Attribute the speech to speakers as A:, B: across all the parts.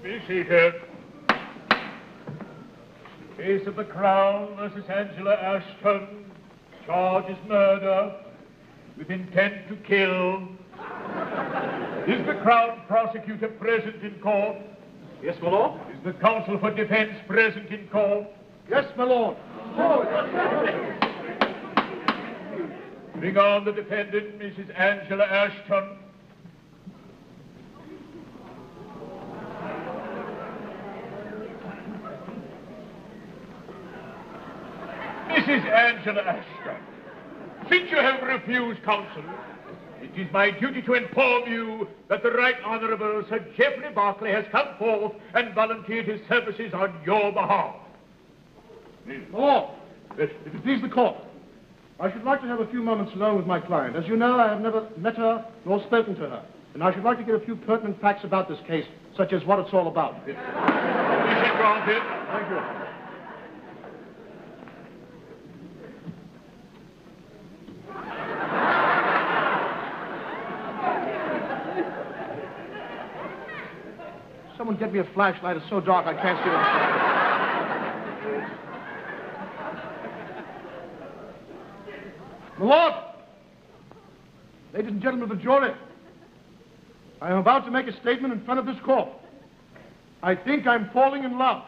A: Be seated. Case of the Crown versus Angela Ashton. Charge is murder with intent to kill. Is the Crown prosecutor present in court?
B: Yes, my lord.
A: Is the counsel for defense present in court?
B: Yes, my lord.
A: Bring on the defendant, Mrs. Angela Ashton. Mrs. Angela Ashton, since you have refused counsel, it is my duty to inform you that the Right Honourable Sir Geoffrey Berkeley has come forth and volunteered his services on your behalf.
B: Lord, if it please the court, I should like to have a few moments alone with my client. As you know, I have never met her nor spoken to her, and I should like to get a few pertinent facts about this case, such as what it's all about.
A: Permission granted.
B: Thank you. Someone get me a flashlight. It's so dark I can't see it. My lord, ladies and gentlemen of the jury, I am about to make a statement in front of this court. I think I'm falling in love.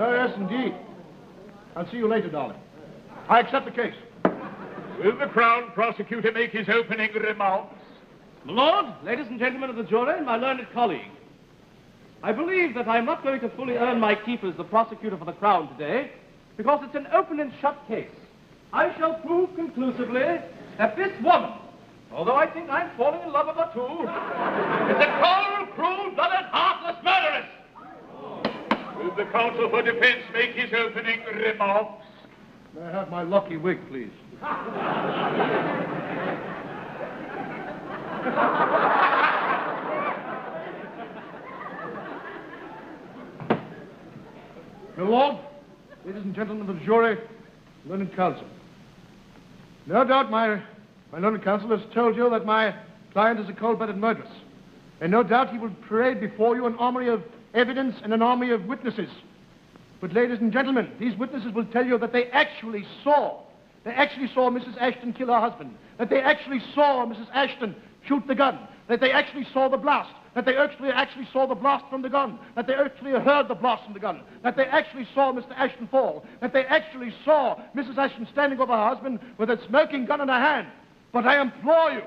B: Oh, yes, indeed. I'll see you later, darling. I accept the case.
A: Will the Crown prosecutor make his opening remarks?
C: My lord, ladies and gentlemen of the jury, and my learned colleague, I believe that I'm not going to fully earn my keep as the prosecutor for the Crown today, because it's an open and shut case. I shall prove conclusively that this woman, although I think I'm falling in love with her too, is a cold, cruel-blooded, heartless murderess.
A: Will the counsel for defense make his opening remarks?
B: May I have my lucky wig, please? My lord, ladies and gentlemen of the jury, learned counsel. No doubt my learned counsel has told you that my client is a cold-blooded murderess. And no doubt he will parade before you an armory of evidence and an army of witnesses. But ladies and gentlemen, these witnesses will tell you that they actually saw Mrs. Ashton kill her husband, that they actually saw Mrs. Ashton shoot the gun, that they actually saw the blast, that they actually saw the blast from the gun, that they actually heard the blast from the gun, that they actually saw Mr. Ashton fall, that they actually saw Mrs. Ashton standing over her husband with a smoking gun in her hand. But I implore you,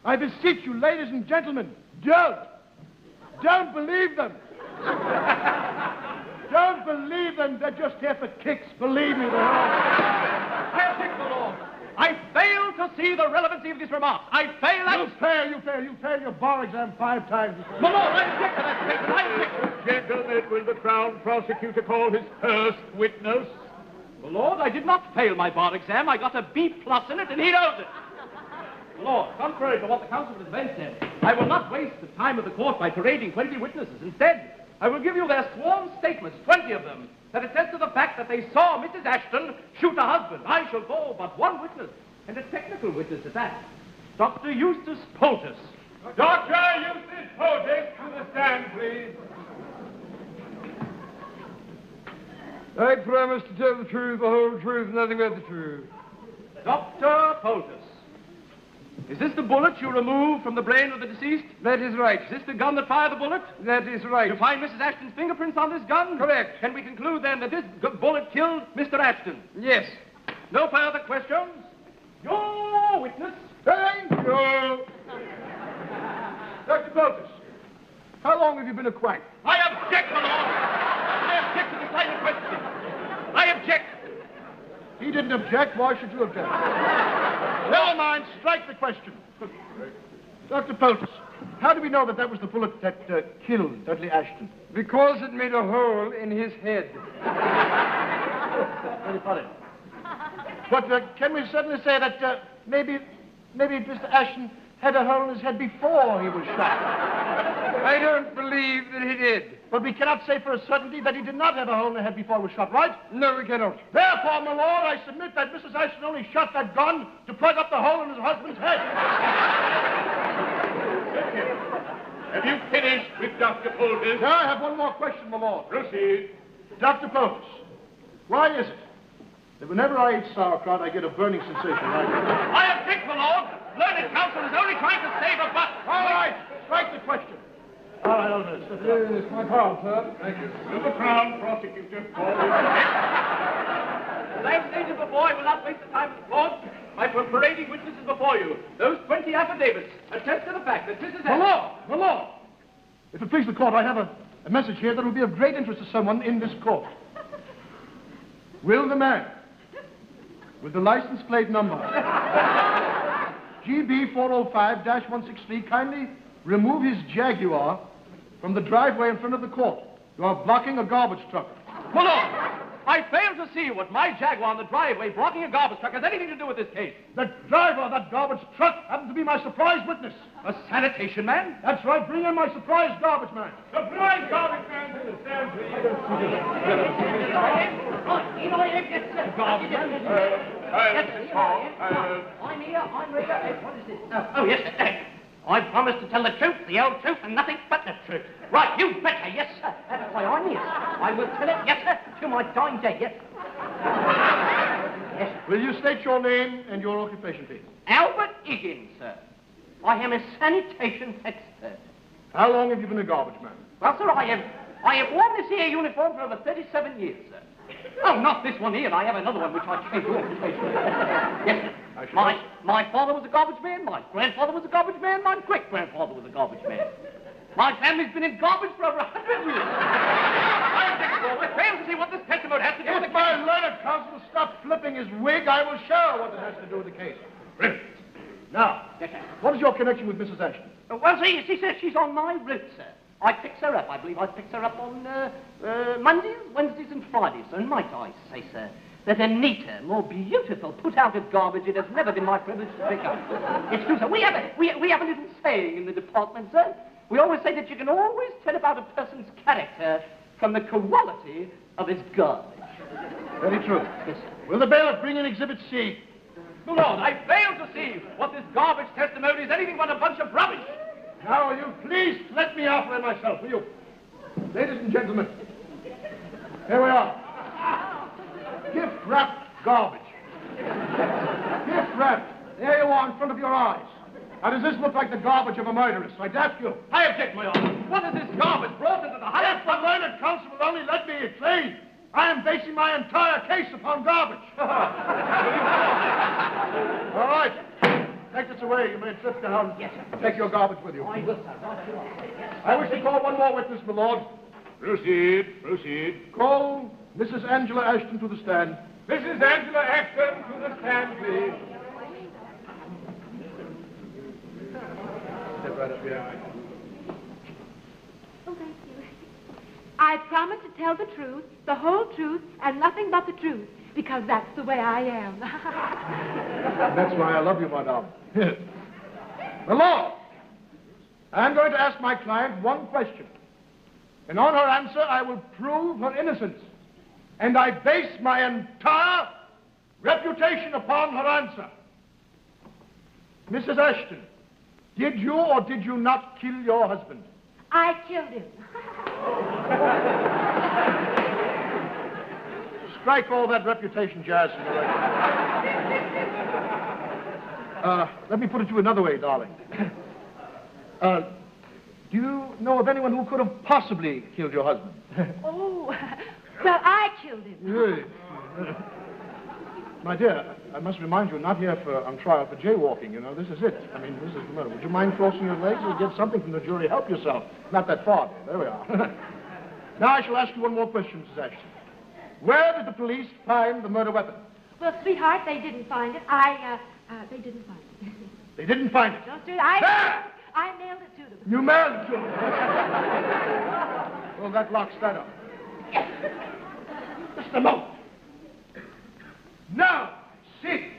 B: I beseech you, ladies and gentlemen, don't believe them. Don't believe them. They're just here for kicks. Believe me, they are.
C: I object, my lord. I fail to see the relevancy of this remark. I fail at...
B: You fail your bar exam 5 times.
C: My lord, I object to that statement. I object.
A: Gentlemen, will the Crown prosecutor call his first witness?
C: My lord, I did not fail my bar exam. I got a B+ in it, and he knows it. My lord, contrary to what the counsel for defense said, I will not waste the time of the court by parading 20 witnesses. Instead, I will give you their sworn statements, 20 of them, that attest to the fact that they saw Mrs. Ashton shoot her husband. I shall call but one witness, and a technical witness at that. Dr. Eustace Poultice.
A: Dr. Eustace Poultice, to the stand, please.
D: I promise to tell the truth, the whole truth, and nothing but the truth.
C: Dr. Poultice, is this the bullet you removed from the brain of the deceased?
D: That is right.
C: Is this the gun that fired the bullet?
D: That is right.
C: You find Mrs. Ashton's fingerprints on this gun?
D: Correct.
C: Can we conclude, then, that this bullet killed Mr. Ashton?
D: Yes.
C: No further questions? Your witness.
B: Thank you. Dr. Poultice, how long have you been a quack?
C: I object, my lord. I object to this line of questioning. I object.
B: He didn't object. Why should you object? Never mind. Strike the question. Dr. Poultice, how do we know that that was the bullet that killed Dudley Ashton?
D: Because it made a hole in his head.
B: Very funny. But can we certainly say that maybe Mr. Ashton had a hole in his head before he was shot?
D: I don't believe that he did.
B: But we cannot say for a certainty that he did not have a hole in the head before he was shot, right?
D: No, we cannot.
B: Therefore, my lord, I submit that Mrs. Ashton only shot that gun to plug up the hole in his husband's head.
A: At Have you finished with Dr. Poultice?
B: Now, I have one more question, my lord.
A: Proceed.
B: Dr. Poultice, why is it that whenever I eat sauerkraut, I get a burning sensation like that?
C: I object, my lord. Learned counsel is only trying to save a buck.
B: All right, strike the question. All right, Elmer.
D: Yes, my pardon, sir. Thank you.
A: To the Crown Prosecutor.
C: As I have stated before, I will not waste the time of the court by parading witnesses before you. Those 20 affidavits attest to the fact that Mrs.
B: My lord. If it please the court, I have a message here that will be of great interest to someone in this court. Will the man with the license plate number GB 405-163 kindly remove his Jaguar from the driveway in front of the court? You are blocking a garbage truck.
C: My lord, I fail to see what my Jaguar on the driveway blocking a garbage truck has anything to do with this case.
B: The driver of that garbage truck happens to be my surprise witness.
C: A sanitation man?
B: That's right, bring in my surprise garbage man.
A: Surprise garbage man to the stand, please. Mrs. Hall,
E: I'm here, I'm ready. What is this? Oh, yes, sir. I promised to tell the truth, the whole truth, and nothing but the truth. Right, you betcha, yes, sir. That's why I'm here. I will tell it, yes, sir, to my dying day, yes. Yes, sir.
B: Will you state your name and your occupation, please?
E: Albert Higgins, sir. I am a sanitation expert.
B: How long have you been a garbage man?
E: Well, sir, I have worn this here uniform for over 37 years, sir. Oh, not this one here. I have another one which I changed your occupation. Yes, sir. My father was a garbage man, my grandfather was a garbage man, my great-grandfather was a garbage man. My family's been in garbage for over 100 years. I fail to see what this testimony has to do with the
B: If my learned counsel will stop flipping his wig, I will show what it has to do with the case. Now,
E: Yes, sir.
B: what is your connection with Mrs. Ashton?
E: Well, sir, you see, sir, she's on my route, sir. I picks her up. I believe I picks her up on Mondays, Wednesdays, and Fridays. So might I say, sir, that a neater, more beautiful put-out of garbage it has never been my privilege to pick up. It's true, sir. We have a little saying in the department, sir. We always say that you can always tell about a person's character from the quality of his garbage.
B: Very true.
E: Yes, sir.
B: Will the bailiff bring in Exhibit C?
C: My lord, I fail to see what this garbage testimony is anything but a bunch of rubbish.
B: Now, will you please let me offer it myself, will you? Ladies and gentlemen, here we are. Gift-wrapped garbage. Gift-wrapped. There you are in front of your eyes. Now, does this look like the garbage of a murderess? I'd ask you.
C: I object, my lord. What is this garbage brought into the highest...
B: If the learned counsel will only let me explain, I am basing my entire case upon garbage. All right. Take this away. You may slip down.
E: Yes, sir.
B: Take your garbage with you.
E: I will, sir. Right you are, sir. Yes.
B: I wish to call one more witness, my lord.
A: Proceed.
B: Call Mrs. Angela Ashton to the stand.
A: Mrs. Angela Ashton, to the stand, please.
B: Step right up here.
F: Oh, thank you. I promise to tell the truth, the whole truth, and nothing but the truth, because that's the way I am.
B: That's why I love you, madame. My lord, I'm going to ask my client one question. And on her answer, I will prove her innocence. And I base my entire reputation upon her answer. Mrs. Ashton, did you or did you not kill your husband?
F: I killed him.
B: Strike all that reputation jazz from the record. Let me put it to you another way, darling. Do you know of anyone who could have possibly killed your husband?
F: Oh, well, I killed him.
B: My dear, I must remind you, not here on trial for jaywalking, you know. This is it. I mean, this is the murder. Would you mind crossing your legs or get something from the jury? Help yourself. Not that far, dear. There we are. Now I shall ask you one more question, Mrs. Ashton. Where did the police find the murder weapon?
F: Well, sweetheart, they didn't find it. They didn't find it.
B: They didn't find it.
F: Don't do it.
B: There!
F: I mailed it to them.
B: You mailed it to them. Well, that locks that up. Just a moment. Now, see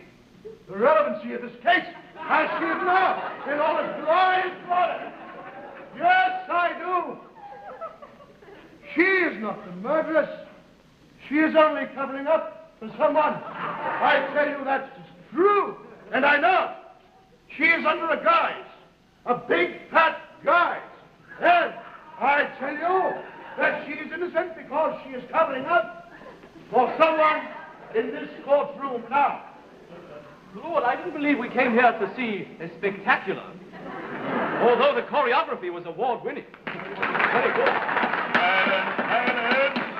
B: the relevancy of this case. I see it now in all its glorious glory. Yes, I do. She is not the murderess. She is only covering up for someone. I tell you that's true, and I know. She is under a guise, a big, fat guise. she is covering up for someone in this courtroom now.
C: Lord, I didn't believe we came here to see a spectacular. Although the choreography was award-winning. Very good.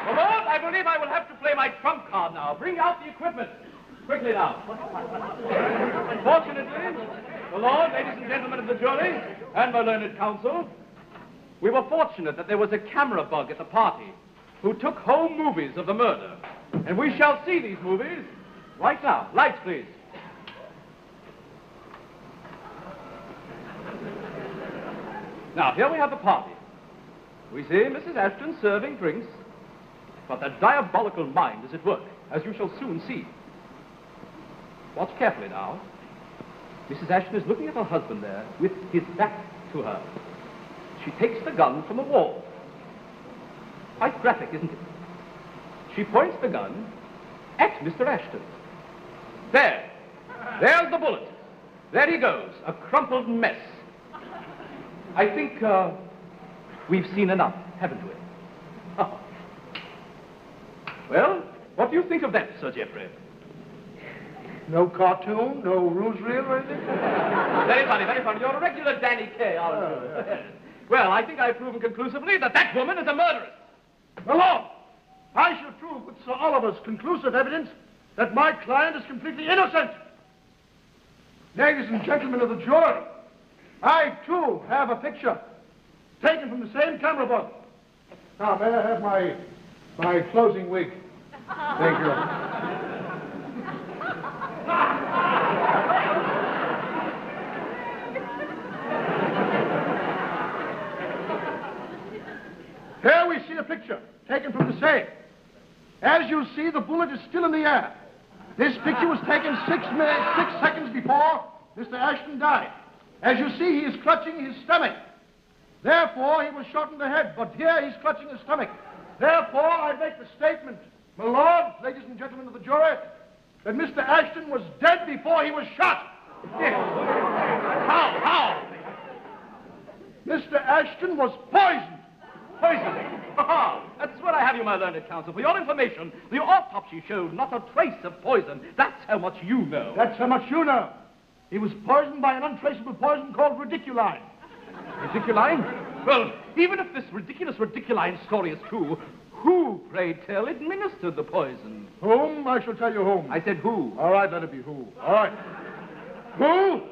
C: Well, Lord, I believe I will have to play my trump card now. Bring out the equipment. Quickly now. Fortunately, the Lord, ladies and gentlemen of the jury, and my learned counsel, we were fortunate that there was a camera bug at the party who took home movies of the murder. And we shall see these movies right now. Lights, please. Now, here we have the party. We see Mrs. Ashton serving drinks, but the diabolical mind is at work, as you shall soon see. Watch carefully now. Mrs. Ashton is looking at her husband there with his back to her. She takes the gun from the wall. Quite graphic, isn't it? She points the gun at Mr. Ashton. There. There's the bullet. There he goes, a crumpled mess. I think we've seen enough, haven't we? Oh. Well, what do you think of that, Sir Geoffrey?
B: No cartoon, no rules reel or anything?
C: Very funny, very funny. You're a regular Danny Kaye, aren't you? Well, I think I've proven conclusively that that woman is a murderess.
B: My lord, I shall prove with Sir Oliver's conclusive evidence that my client is completely innocent. Ladies and gentlemen of the jury, I, too, have a picture taken from the same camera bug. Now, may I have my closing wig? Thank you. Here we see a picture taken from the same. As you see, the bullet is still in the air. This picture was taken 6 seconds before Mr. Ashton died. As you see, he is clutching his stomach. Therefore, he was shot in the head, but here he's clutching his stomach. Therefore, I make the statement, my lord, ladies and gentlemen of the jury, that Mr. Ashton was dead before he was shot.
C: How?
B: Mr. Ashton was poisoned.
C: Poison? That's what I have you, my learned counsel. For your information, the autopsy showed not a trace of poison. That's how much you know.
B: That's how much you know. He was poisoned by an untraceable poison called ridiculine.
C: Ridiculine? Well, even if this ridiculous ridiculine story is true, who, pray tell, administered the poison?
B: Whom? I shall tell you whom.
C: I said who.
B: All right, let it be who. All right. Who?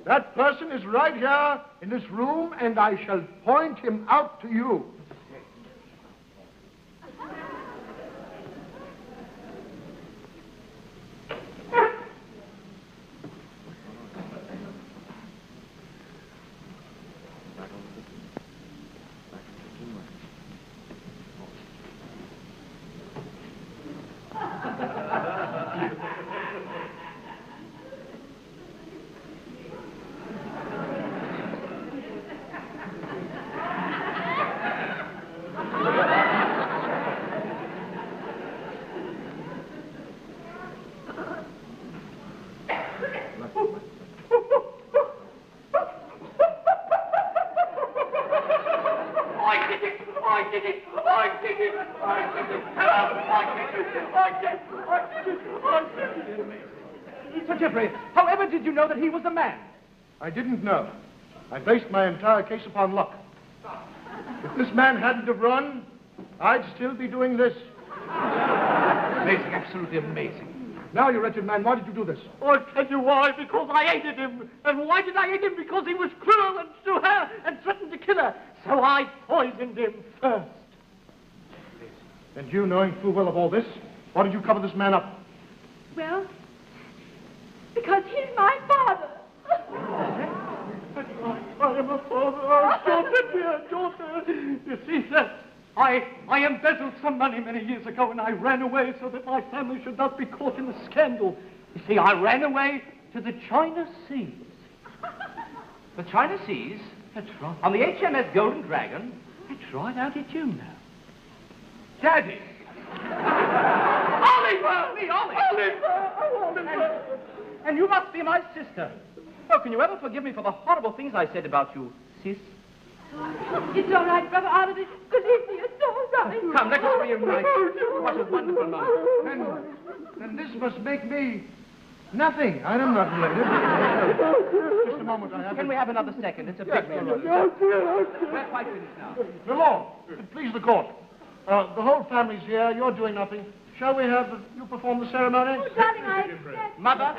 B: That person is right here in this room, and I shall point him out to you.
C: Sir Geoffrey, however did you know that he was the man?
B: I didn't know. I based my entire case upon luck. If this man hadn't have run, I'd still be doing this.
C: Amazing, absolutely amazing.
B: Now, you wretched man, why did you do this?
E: I'll tell you why. Because I hated him. And why did I hate him? Because he was cruel and to her and threatened to kill her. So I poisoned him first.
B: And you, knowing full well of all this, why did you cover this man up?
F: Well, because he's my father.
E: I am a father. Oh, daughter, dear daughter. You see, sir, I embezzled some money many years ago, and I ran away so that my family should not be caught in the scandal. You see, I ran away to the China Seas.
C: The China Seas?
E: That's right.
C: On the HMS Golden Dragon?
E: That's right. How did you know?
C: Daddy!
E: Oliver!
C: Me, Ollie!
E: Oliver! Oh, Oliver!
C: And you must be my sister. How can you ever forgive me for the horrible things I said about you, sis?
F: It's all right, Brother Oliver. Believe me, it's all right.
C: Come, let us reunite. What a wonderful moment.
B: Then this must make me nothing. I am not related. Just a moment, I have
C: Can
B: to...
C: we have another second? It's a big moment.
D: No, dear.
C: We're quite finished now.
B: The law. Please the court. The whole family's here. You're doing nothing. Shall we have you perform the ceremony?
F: Oh, darling, I accept.
C: Mother.